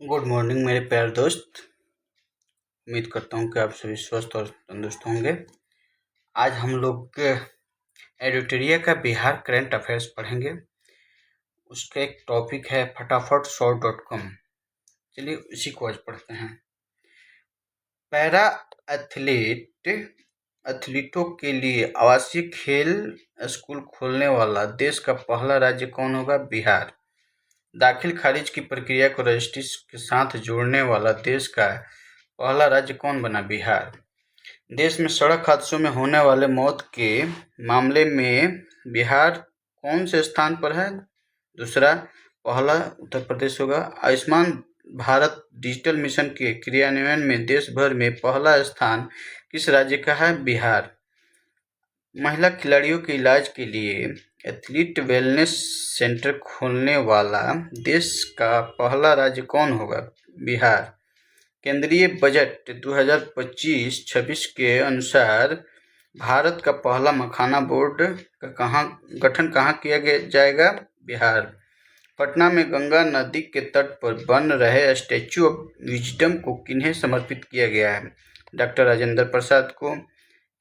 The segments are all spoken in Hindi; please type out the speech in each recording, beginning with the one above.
गुड मॉर्निंग मेरे प्यारे दोस्त। उम्मीद करता हूँ कि आप सभी स्वस्थ और तंदुरुस्त होंगे। आज हम लोग एडिटोरिया का बिहार करंट अफेयर्स पढ़ेंगे। उसका एक टॉपिक है फटाफट 100.com। चलिए उसी को आज पढ़ते हैं। पैरा एथलीटों के लिए आवासीय खेल स्कूल खोलने वाला देश का पहला राज्य कौन होगा? बिहार। दाखिल खारिज की प्रक्रिया को रजिस्ट्री के साथ जोड़ने वाला देश का पहला राज्य कौन बना? बिहार। देश में सड़क हादसों में होने वाले मौत के मामले में बिहार कौन से स्थान पर है? दूसरा। पहला उत्तर प्रदेश होगा। आयुष्मान भारत डिजिटल मिशन के क्रियान्वयन में देश भर में पहला स्थान किस राज्य का है? बिहार। महिला खिलाड़ियों के इलाज के लिए एथलीट वेलनेस सेंटर खोलने वाला देश का पहला राज्य कौन होगा? बिहार। केंद्रीय बजट 2025-26 के अनुसार भारत का पहला मखाना बोर्ड का गठन कहाँ किया जाएगा? बिहार। पटना में गंगा नदी के तट पर बन रहे स्टैच्यू ऑफ विजडम को किन्हें समर्पित किया गया है? डॉक्टर राजेंद्र प्रसाद को।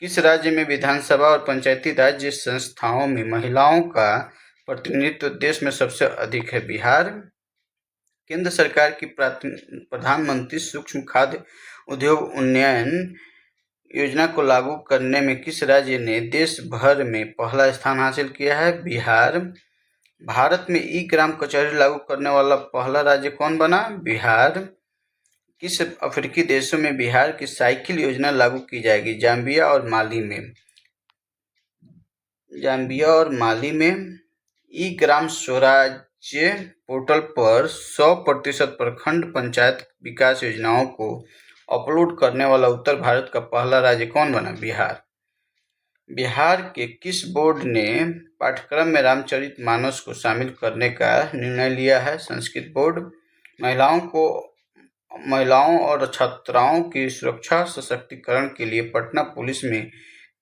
किस राज्य में विधानसभा और पंचायती राज संस्थाओं में महिलाओं का प्रतिनिधित्व देश में सबसे अधिक है? बिहार। केंद्र सरकार की प्रधानमंत्री सूक्ष्म खाद्य उद्योग उन्नयन योजना को लागू करने में किस राज्य ने देश भर में पहला स्थान हासिल किया है? बिहार। भारत में ई ग्राम कचहरी लागू करने वाला पहला राज्य कौन बना? बिहार। किस अफ्रीकी देशों में बिहार की साइकिल योजना लागू की जाएगी? जाम्बिया और माली में ई ग्राम स्वराज्य पोर्टल पर 100% प्रखंड पंचायत विकास योजनाओं को अपलोड करने वाला उत्तर भारत का पहला राज्य कौन बना? बिहार। बिहार के किस बोर्ड ने पाठ्यक्रम में रामचरितमानस को शामिल करने का निर्णय लिया है? संस्कृत बोर्ड। महिलाओं और छात्राओं की सुरक्षा सशक्तिकरण के लिए पटना पुलिस में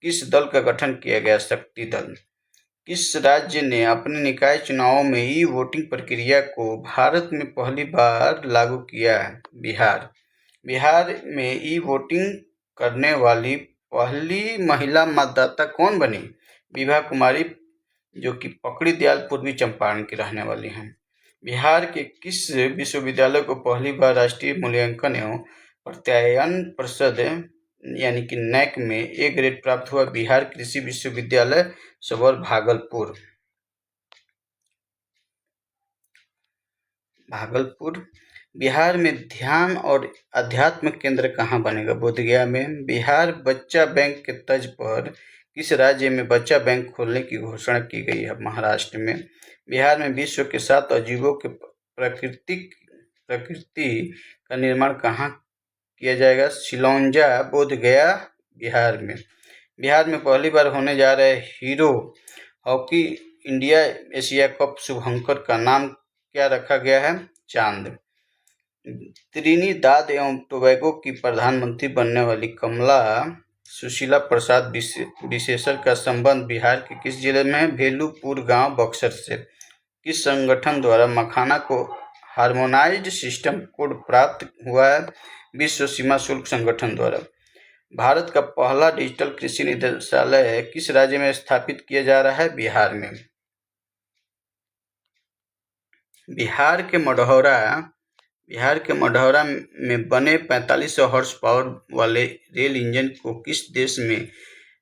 किस दल का गठन किया गया? शक्ति दल। किस राज्य ने अपने निकाय चुनावों में ई वोटिंग प्रक्रिया को भारत में पहली बार लागू किया है? बिहार। बिहार में ई वोटिंग करने वाली पहली महिला मतदाता कौन बनी? विभा कुमारी, जो कि पकड़ी दयाल पूर्वी चंपारण की रहने वाली हैं। बिहार के किस विश्वविद्यालय को पहली बार राष्ट्रीय मूल्यांकन एवं प्रत्यायन परिषद यानी कि नैक में ए ग्रेड प्राप्त हुआ? बिहार कृषि विश्वविद्यालय सबौर भागलपुर। बिहार में ध्यान और अध्यात्म केंद्र कहाँ बनेगा? बोधगया में। बिहार बच्चा बैंक के तर्ज पर किस राज्य में बच्चा बैंक खोलने की घोषणा की गई है? महाराष्ट्र में। बिहार में विश्व के 7 अजूबों के प्रकृति का निर्माण कहाँ किया जाएगा? सिलौंजा, बोधगया, बिहार में। बिहार में पहली बार होने जा रहे hero hockey India Asia cup शुभंकर का नाम क्या रखा गया है? चांद। त्रिनिदाद एवं टोबैगो की प्रधानमंत्री बनने वाली कमला सुशीला प्रसाद विशेषर का संबंध बिहार के किस जिले में है? भेलूपुर गांव, बक्सर से। किस संगठन द्वारा मखाना को हार्मोनाइज्ड सिस्टम कोड प्राप्त हुआ है? विश्व सीमा शुल्क संगठन द्वारा। भारत का पहला डिजिटल कृषि निदेशालय किस राज्य में स्थापित किया जा रहा है? बिहार में। बिहार के मढ़ौरा में बने 4500 हॉर्स पावर वाले रेल इंजन को किस देश में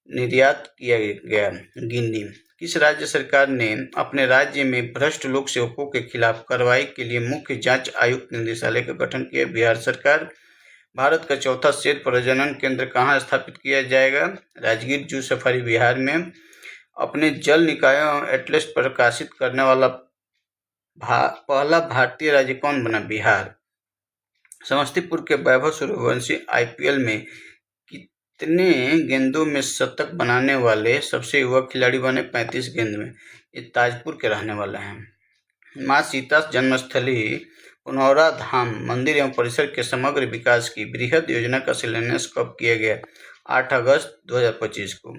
निर्यात किया गया? गिनी। किस राज्य सरकार ने अपने राज्य में भ्रष्ट लोक सेवकों के खिलाफ कार्रवाई के लिए मुख्य जांच आयुक्त निदेशालय का गठन किया? बिहार सरकार। भारत का चौथा शेर प्रजनन केंद्र कहाँ स्थापित किया जाएगा? राजगीर जू सफारी, बिहार में। अपने जल निकायों एटलस प्रकाशित करने वाला पहला भारतीय राज्य कौन बना? बिहार। समस्तीपुर के वैभव सूर्यवंशी आईपीएल में कितने गेंदों में शतक बनाने वाले सबसे युवा खिलाड़ी बने? 35 गेंद में। ये ताजपुर के रहने वाले हैं। मां सीता जन्मस्थली पुनौरा धाम मंदिर एवं परिसर के समग्र विकास की बृहद योजना का शिलान्यास कब किया गया? 8 अगस्त 2025 को।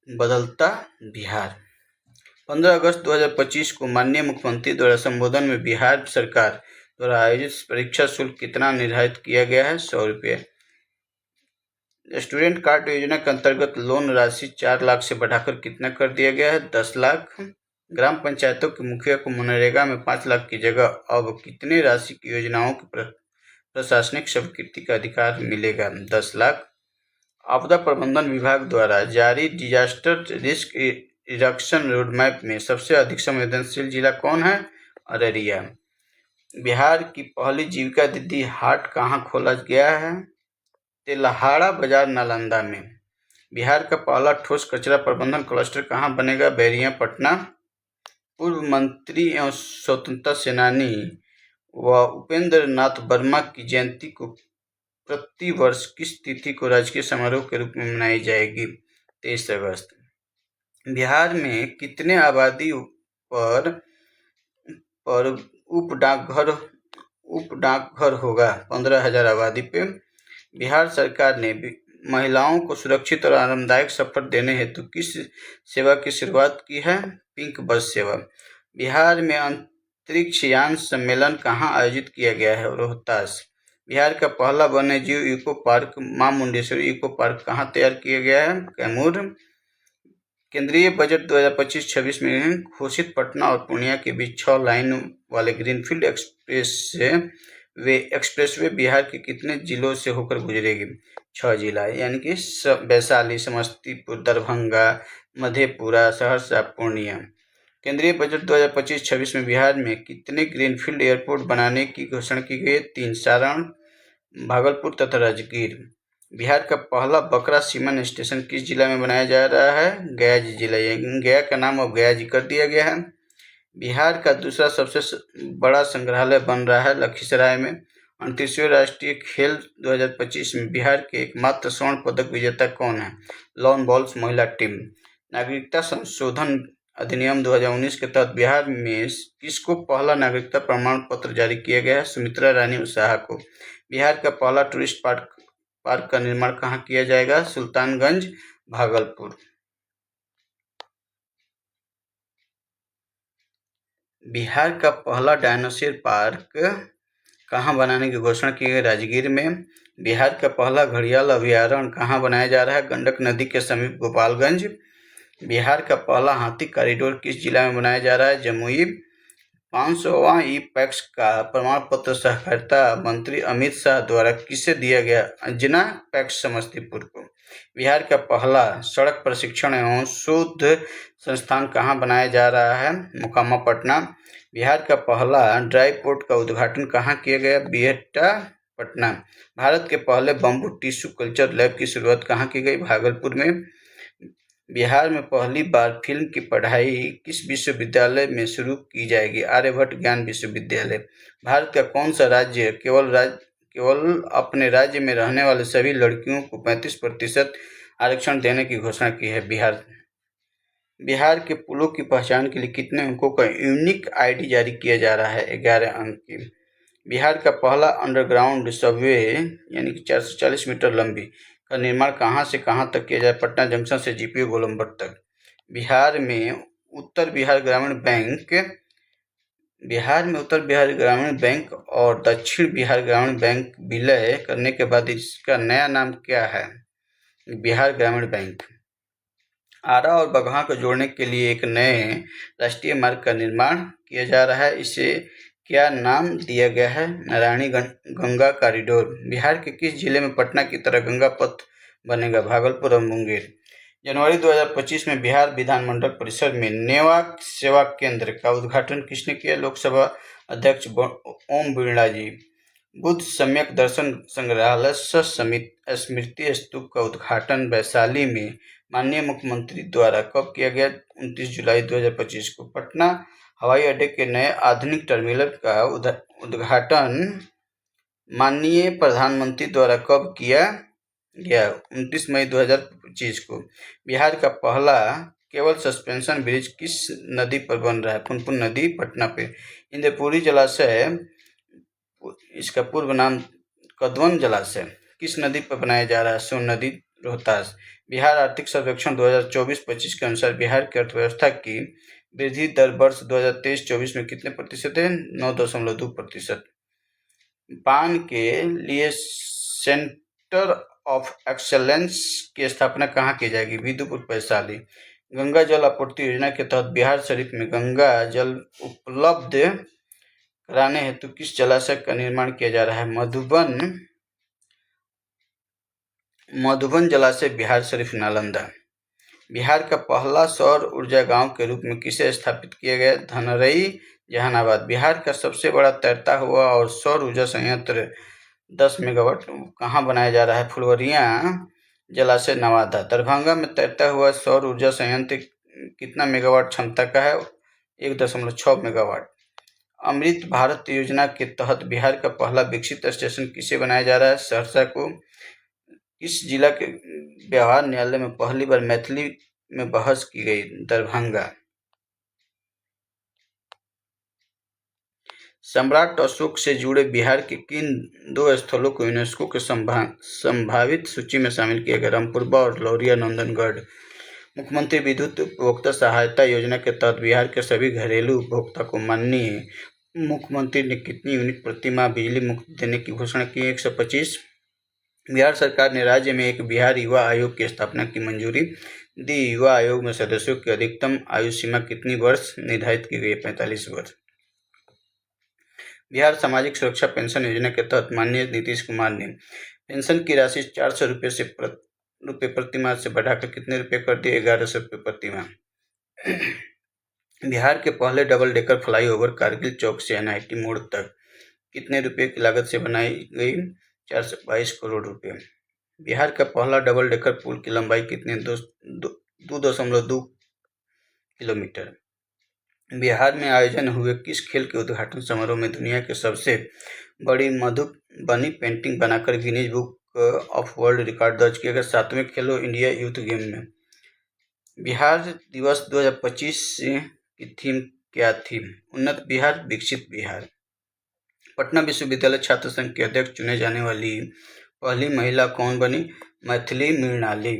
बदलता बिहार। 15 अगस्त 2025 को माननीय मुख्यमंत्री द्वारा संबोधन में बिहार सरकार द्वारा आयोजित परीक्षा शुल्क कितना निर्धारित किया गया है? 100 रुपये। स्टूडेंट कार्ड योजना के अंतर्गत लोन राशि 4 लाख से बढ़ाकर कितना कर दिया गया है? 10 लाख। ग्राम पंचायतों के मुखिया को मनरेगा में 5 लाख की जगह अब कितने राशि की योजनाओं की प्रशासनिक स्वीकृति का अधिकार मिलेगा? 10 लाख। आपदा प्रबंधन विभाग द्वारा जारी डिजास्टर रिस्क रिडक्शन रोडमैप में सबसे अधिक संवेदनशील जिला कौन है? अररिया। बिहार की पहली जीविका दीदी हाट कहाँ खोला गया है? तेल्हाड़ा बाजार नालंदा में। बिहार का पहला ठोस कचरा प्रबंधन क्लस्टर कहाँ बनेगा? बैरिया पटना। पूर्व मंत्री एवं स्वतंत्रता सेनानी व उपेंद्र नाथ वर्मा की जयंती को प्रति वर्ष किस तिथि को राजकीय समारोह के रूप में मनाई जाएगी? 23 अगस्त। बिहार में कितने आबादी पर उप डाकघर होगा? 15,000 आबादी पे। बिहार सरकार ने महिलाओं को सुरक्षित और आरामदायक सफर देने हेतु किस सेवा की शुरुआत की है? पिंक बस सेवा। बिहार में अंतरिक्ष यान सम्मेलन कहाँ आयोजित किया गया है? रोहतास। बिहार का पहला वन्यजीव इको पार्क मां मुंडेश्वरी इको पार्क कहाँ तैयार किया गया है? कैमूर। केंद्रीय बजट 2025-26 में घोषित पटना और पूर्णिया के बीच 6 लाइन वाले ग्रीनफील्ड एक्सप्रेसवे बिहार के कितने जिलों से होकर गुजरेगी? 6 जिला, यानी कि वैशाली, समस्तीपुर, दरभंगा, मधेपुरा, सहरसा, पूर्णिया। केंद्रीय बजट 2025-26 में बिहार में कितने ग्रीनफील्ड एयरपोर्ट बनाने की घोषणा की गई? 3, सारण, भागलपुर तथा राजगीर। बिहार का पहला बकरा सीमन स्टेशन किस जिला में बनाया जा रहा है? गया जिला। गया का नाम अब गया जी कर दिया गया है। बिहार का दूसरा सबसे बड़ा संग्रहालय बन रहा है लखीसराय में। 38वें राष्ट्रीय खेल 2025 में बिहार के एकमात्र स्वर्ण पदक विजेता कौन है? लॉन बॉल्स महिला टीम। नागरिकता संशोधन अधिनियम 2019 के तहत बिहार में किसको पहला नागरिकता प्रमाण पत्र जारी किया गया है? सुमित्रा रानी उसाहा को। बिहार का पहला टूरिस्ट पार्क का निर्माण कहाँ किया जाएगा? सुल्तानगंज, भागलपुर। बिहार का पहला डायनासोर पार्क कहाँ बनाने की घोषणा की गई? राजगीर में। बिहार का पहला घड़ियाल अभयारण्य कहाँ बनाया जा रहा है? गंडक नदी के समीप गोपालगंज। बिहार का पहला हाथी कॉरिडोर किस जिला में बनाया जा रहा है? जमुई। 500वां ई पैक्स का प्रमाण पत्र सहकारिता मंत्री अमित शाह द्वारा किसे दिया गया? अंजना पैक्स समस्तीपुर को। बिहार का पहला सड़क प्रशिक्षण एवं शोध संस्थान कहाँ बनाया जा रहा है? मोकामा पटना। बिहार का पहला ड्राई पोर्ट का उद्घाटन कहाँ किया गया? बिहटा पटना। भारत के पहले बम्बू टिश्यू कल्चर लैब की शुरुआत कहाँ की गई? भागलपुर में। बिहार में पहली बार फिल्म की पढ़ाई किस विश्वविद्यालय में शुरू की जाएगी? आर्यभट्ट ज्ञान विश्वविद्यालय। भारत का कौन सा राज्य केवल अपने राज्य में रहने वाले सभी लड़कियों को 35% आरक्षण देने की घोषणा की है? बिहार। बिहार के पुलों की पहचान के लिए कितने अंकों का यूनिक आईडी जारी किया जा रहा है? 11 अंक की। बिहार का पहला अंडरग्राउंड सबवे यानी कि 440 मीटर लंबी का निर्माण कहाँ से कहाँ तक किया जाए? पटना जंक्शन से जीपीओ गोलंबर तक। बिहार में उत्तर बिहार ग्रामीण बैंक और दक्षिण बिहार ग्रामीण बैंक विलय करने के बाद इसका नया नाम क्या है? बिहार ग्रामीण बैंक। आरा और बगहा को जोड़ने के लिए एक नए राष्ट्रीय मार्ग का निर्माण किया जा रहा है। इसे क्या नाम दिया गया है? नारायणी गंगा कॉरिडोर। बिहार के किस जिले में पटना की तरह गंगा पथ बनेगा? भागलपुर और मुंगेर। जनवरी 2025 में बिहार विधानमंडल परिसर में नेवा सेवा केंद्र का उद्घाटन किसने किया? लोकसभा अध्यक्ष ओम बिरला जी। बुद्ध सम्यक दर्शन संग्रहालय स्मृति स्तूप का उद्घाटन वैशाली में माननीय मुख्यमंत्री द्वारा कब किया गया? 29 जुलाई 2025 को। पटना हवाई अड्डे के नए आधुनिक टर्मिनल का उद्घाटन माननीय प्रधानमंत्री द्वारा कब किया गया? 29 मई 2025 को। बिहार का पहला केवल सस्पेंशन ब्रिज किस नदी पर बन रहा है? पुनपुन नदी, पटना पे। इंद्रपुरी जलाशय, इसका पूर्व नाम कदवन जलाशय, किस नदी पर बनाया जा रहा है? सोन नदी, रोहतास। बिहार आर्थिक सर्वेक्षण 2024-25 के अनुसार बिहार की अर्थव्यवस्था की वृद्धि दर वर्ष 2023-24 में कितने प्रतिशत है? 9.2%। पान के लिए सेंटर ऑफ एक्सेलेंस की स्थापना कहाँ की जाएगी? विदुपुर वैशाली। गंगा जल आपूर्ति योजना के तहत बिहार शरीफ में गंगा जल उपलब्ध कराने हेतु किस जलाशय का निर्माण किया जा रहा है? मधुबन जलाशय, बिहार शरीफ, नालंदा। बिहार का पहला सौर ऊर्जा गांव के रूप में किसे स्थापित किया गया? धनरई, जहानाबाद। बिहार का सबसे बड़ा तैरता हुआ और सौर ऊर्जा संयंत्र 10 मेगावाट कहाँ बनाया जा रहा है? फुलवरिया जलाशय, नवादा। दरभंगा में तैरता हुआ सौर ऊर्जा संयंत्र कितना मेगावाट क्षमता का है? 1.6 मेगावाट। अमृत भारत योजना के तहत बिहार का पहला विकसित स्टेशन किसे बनाया जा रहा है? सहरसा को। किस जिला के व्यवहार न्यायालय में पहली बार मैथिली में बहस की गई? दरभंगा। सम्राट अशोक से जुड़े बिहार के किन 2 स्थलों को यूनेस्को के संभावित सूची में शामिल किया गया? रामपुरबा और लौरिया नंदनगढ़। मुख्यमंत्री विद्युत उपभोक्ता सहायता योजना के तहत बिहार के सभी घरेलू उपभोक्ता को माननीय मुख्यमंत्री ने कितनी यूनिट प्रति माह बिजली मुफ्त देने की घोषणा की? 125। बिहार सरकार ने राज्य में एक बिहार युवा आयोग की स्थापना की मंजूरी दी। युवा आयोग में सदस्यों की अधिकतम आयु सीमा कितनी वर्ष निर्धारित की गई? 45 वर्ष। बिहार सामाजिक सुरक्षा पेंशन योजना के तहत माननीय नीतीश कुमार ने पेंशन की राशि 400 रुपये प्रति माह से बढ़ाकर कितने रुपये कर दिए? 1100 रुपये प्रति माह। बिहार के पहले डबल डेकर फ्लाईओवर कारगिल चौक से NIT मोड़ तक कितने रुपये की लागत से बनाई गई? 422 करोड़ रुपये। बिहार का पहला डबल डेकर पुल की लंबाई कितनी? 2.2 किलोमीटर। बिहार में आयोजन हुए किस खेल के उद्घाटन समारोह में दुनिया के सबसे बड़ी मधुबनी पेंटिंग बनाकर Guinness book of world record दर्ज किया गया? 7वें खेलो इंडिया यूथ गेम में। बिहार दिवस 2025 की थीम क्या थी? उन्नत बिहार, विकसित बिहार। पटना विश्वविद्यालय छात्र संघ के अध्यक्ष चुने जाने वाली पहली महिला कौन बनी? मैथिली मृणाली।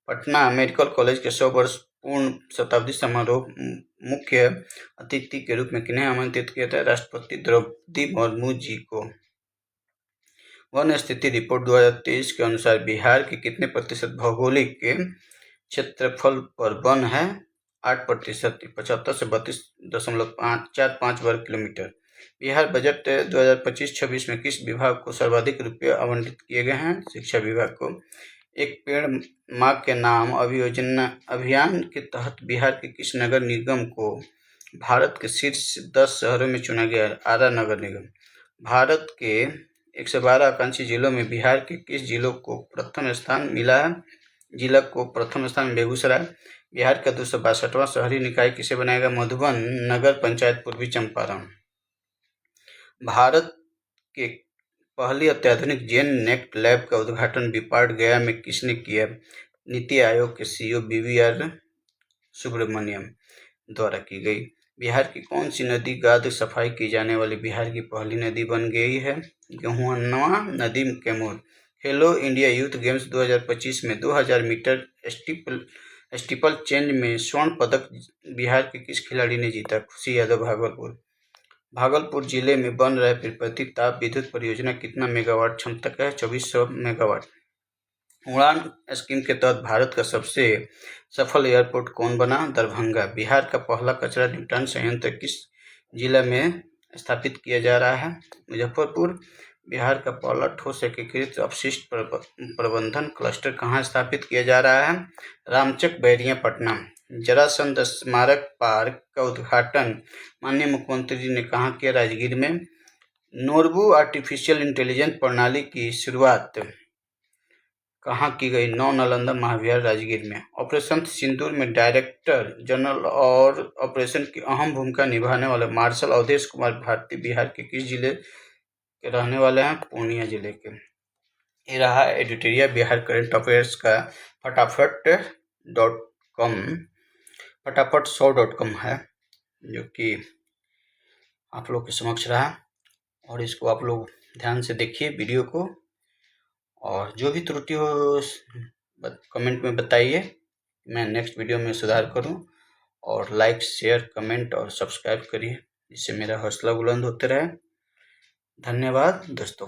पटना मेडिकल कॉलेज के 100 वर्ष पूर्ण शताब्दी समारोह मुख्य अतिथि के रूप में किन्हें आमंत्रित किया था? राष्ट्रपति द्रौपदी मुर्मू जी को। वन स्थिति रिपोर्ट 2023 के अनुसार बिहार के कितने प्रतिशत भौगोलिक के क्षेत्रफल पर वन है? 8%, 75 से 32.45 वर्ग किलोमीटर। बिहार बजट 2025-26 में किस विभाग को सर्वाधिक रुपये आवंटित किए गए हैं? शिक्षा विभाग को। एक पेड़ माँ के नाम अभियान के तहत बिहार के किस नगर निगम को भारत के शीर्ष 10 शहरों में चुना गया? आरा नगर निगम। भारत के 112 आकांक्षी जिलों में बिहार के किस जिलों को प्रथम स्थान मिला है? जिला को प्रथम स्थान बेगूसराय। बिहार का 262वां शहरी निकाय किसे बनाएगा? मधुबन नगर पंचायत, पूर्वी चंपारण। भारत के पहली अत्याधुनिक जेन नेक्ट लैब का उद्घाटन बीपाड गया में किसने किया? नीति आयोग के CEO BVR सुब्रमण्यम द्वारा की गई। बिहार की कौन सी नदी गाद सफाई की जाने वाली बिहार की पहली नदी बन गई है? गेहुआ नदी, कैमूर। खेलो इंडिया यूथ गेम्स 2025 में 2000 मीटर स्टीपल चेंज में स्वर्ण पदक बिहार के किस खिलाड़ी ने जीता? खुशी यादव, भागलपुर। भागलपुर जिले में बन रहे तिरुपति ताप विद्युत परियोजना कितना मेगावाट क्षमता का है? 2400 मेगावाट। उड़ान स्कीम के तहत भारत का सबसे सफल एयरपोर्ट कौन बना? दरभंगा। बिहार का पहला कचरा निपटान संयंत्र किस जिला में स्थापित किया जा रहा है? मुजफ्फरपुर। बिहार का पहला ठोस एकीकृत अपशिष्ट प्रबंधन क्लस्टर कहाँ स्थापित किया जा रहा है? रामचक, बैरिया, पटना। जरासंध स्मारक पार्क का उद्घाटन माननीय मुख्यमंत्री जी ने कहाँ किया? राजगीर में। नोरबू आर्टिफिशियल इंटेलिजेंस प्रणाली की शुरुआत कहाँ की गई? नालंदा महाविहार, राजगीर में। ऑपरेशन सिंदूर में डायरेक्टर जनरल और ऑपरेशन की अहम भूमिका निभाने वाले मार्शल अवधेश कुमार भारती बिहार के किस जिले के रहने वाले हैं? पूर्णिया जिले के। ये रहा एडिटोरिया बिहार करंट अफेयर्स का फटाफट100.com है, जो कि आप लोग के समक्ष रहा, और इसको आप लोग ध्यान से देखिए वीडियो को, और जो भी त्रुटि हो कमेंट में बताइए, मैं नेक्स्ट वीडियो में सुधार करूं। और लाइक, शेयर, कमेंट और सब्सक्राइब करिए, जिससे मेरा हौसला बुलंद होते रहे। धन्यवाद दोस्तों।